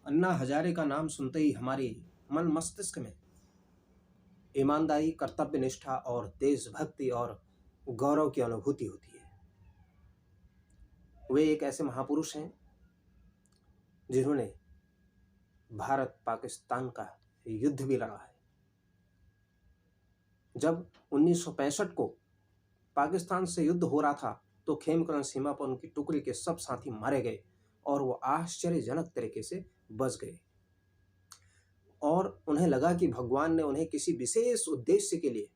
अन्ना हजारे का नाम सुनते ही हमारे मन मस्तिष्क में ईमानदारी, कर्तव्य निष्ठा और देशभक्ति और गौरव की अनुभूति होती है। वे एक ऐसे महापुरुष हैं जिन्होंने भारत पाकिस्तान का युद्ध भी लड़ा है। जब 1965 को पाकिस्तान से युद्ध हो रहा था तो खेमकरण सीमा पर उनकी टुकड़ी के सब साथी मारे गए और वो आश्चर्यजनक तरीके से बच गए और उन्हें लगा कि भगवान ने उन्हें किसी विशेष उद्देश्य के लिए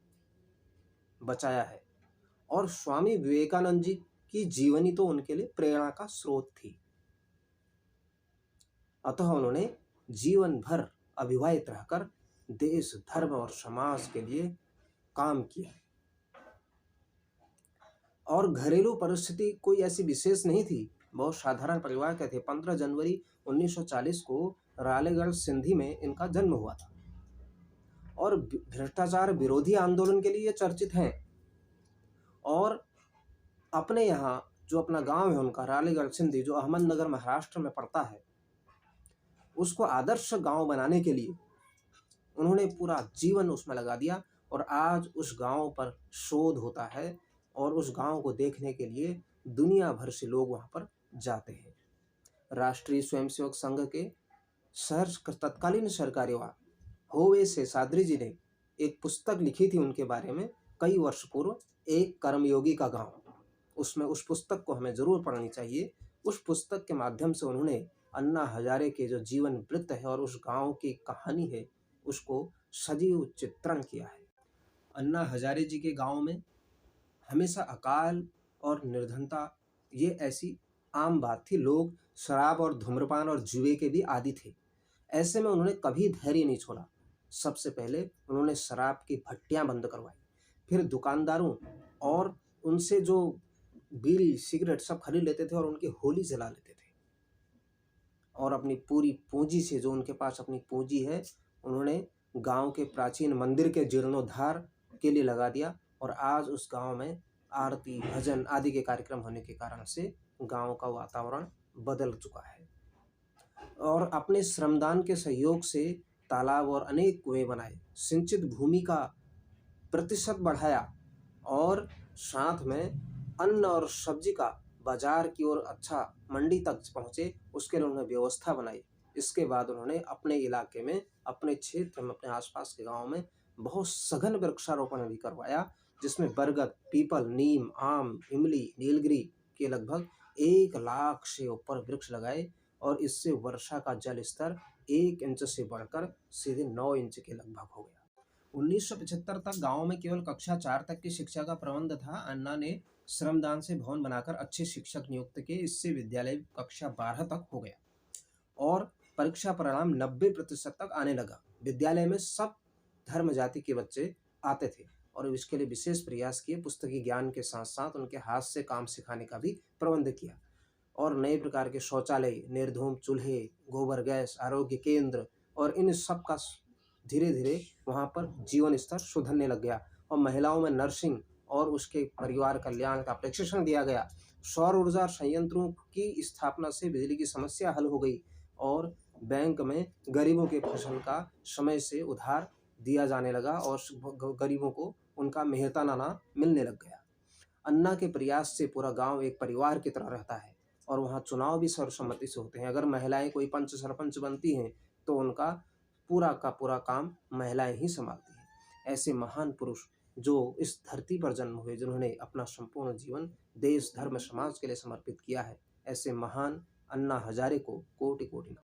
बचाया है और स्वामी विवेकानंद जी की जीवनी तो उनके लिए प्रेरणा का स्रोत थी। अतः उन्होंने जीवन भर अविवाहित रहकर देश, धर्म और समाज के लिए काम किया और घरेलू परिस्थिति कोई ऐसी विशेष नहीं थी, बहुत साधारण परिवार के थे। 15 जनवरी 1940 को रालेगढ़ सिंधी में इनका जन्म हुआ था और भ्रष्टाचार विरोधी आंदोलन के लिए चर्चित हैं और अपने यहाँ जो अपना गांव है उनका रालेगढ़ सिंधी, जो अहमदनगर महाराष्ट्र में पड़ता है, उसको आदर्श गांव बनाने के लिए उन्होंने पूरा जीवन उसमें लगा दिया और आज उस गांव पर शोध होता है और उस गांव को देखने के लिए दुनिया भर से लोग वहां पर जाते हैं। राष्ट्रीय स्वयंसेवक संघ के तत्कालीन सरकारी होवे शेषाद्री जी ने एक पुस्तक लिखी थी उनके बारे में कई वर्ष पूर्व, एक कर्मयोगी का गांव। उसमें उस पुस्तक को हमें जरूर पढ़नी चाहिए। उस पुस्तक के माध्यम से उन्होंने अन्ना हजारे के जो जीवन वृत्त है और उस गांव की कहानी है उसको सजीव चित्रण किया है। अन्ना हजारे जी के गांव में हमेशा अकाल और निर्धनता ये ऐसी आम बात थी। लोग शराब और धूम्रपान और जुए के भी आदी थे। ऐसे में उन्होंने कभी धैर्य नहीं छोड़ा। सबसे पहले उन्होंने शराब की भट्टियां बंद करवाई, फिर दुकानदारों और उनसे जो बीड़ी सिगरेट सब खरीद लेते थे और उनकी होली जला लेते थे और अपनी पूरी पूंजी से, जो उनके पास अपनी पूंजी है, उन्होंने गांव के प्राचीन मंदिर के जीर्णोद्धार के लिए लगा दिया और आज उस गांव में आरती, भजन आदि के कार्यक्रम होने के कारण से गांव का वातावरण बदल चुका है। और अपने श्रमदान के सहयोग से तालाब और अनेक कुएं बनाए, सिंचित भूमि का प्रतिशत बढ़ाया और साथ में अन्न और सब्जी का बाजार की ओर अच्छा मंडी तक पहुंचे, उसके लिए उन्होंने व्यवस्था बनाई। इसके बाद उन्होंने अपने इलाके में, अपने क्षेत्र में, अपने आसपास के गांव में बहुत सघन वृक्षारोपण भी करवाया, जिसमें बरगद, पीपल, नीम, आम, इमली, नीलगिरी के लगभग 1 लाख से ऊपर वृक्ष लगाए और इससे वर्षा का जल स्तर 1 इंच से बढ़कर सीधे 9 इंच के लगभग हो गया। 1975 तक गांव में केवल कक्षा 4 तक की शिक्षा का प्रबंध था। अन्ना ने श्रमदान से भवन बनाकर अच्छे शिक्षक नियुक्त किए। इससे विद्यालय कक्षा 12 तक हो गया और परीक्षा परिणाम 90% तक आने लगा। विद्यालय में सब धर्म जाति के बच्चे आते थे और इसके लिए विशेष प्रयास किए। पुस्तकी ज्ञान के साथ साथ उनके हाथ से काम सिखाने का भी प्रबंध किया और नए प्रकार के शौचालय, निर्धूम चूल्हे, गोबर गैस, आरोग्य केंद्र और इन सब का धीरे धीरे वहाँ पर जीवन स्तर सुधरने लग गया और महिलाओं में नर्सिंग और उसके परिवार कल्याण का प्रशिक्षण दिया गया। सौर ऊर्जा संयंत्रों की स्थापना से बिजली की समस्या हल हो गई और बैंक में गरीबों के फसल का समय से उधार दिया जाने लगा और गरीबों को उनका मेहनताना मिलने लग गया। अन्ना के प्रयास से पूरा गांव एक परिवार की तरह रहता है और वहाँ चुनाव भी सर्वसम्मति से होते हैं। अगर महिलाएं कोई पंच सरपंच बनती हैं तो उनका पूरा का पूरा काम महिलाएं ही संभालती हैं। ऐसे महान पुरुष जो इस धरती पर जन्म हुए, जिन्होंने अपना संपूर्ण जीवन देश, धर्म, समाज के लिए समर्पित किया है, ऐसे महान अन्ना हजारे को कोटि कोटि नमन।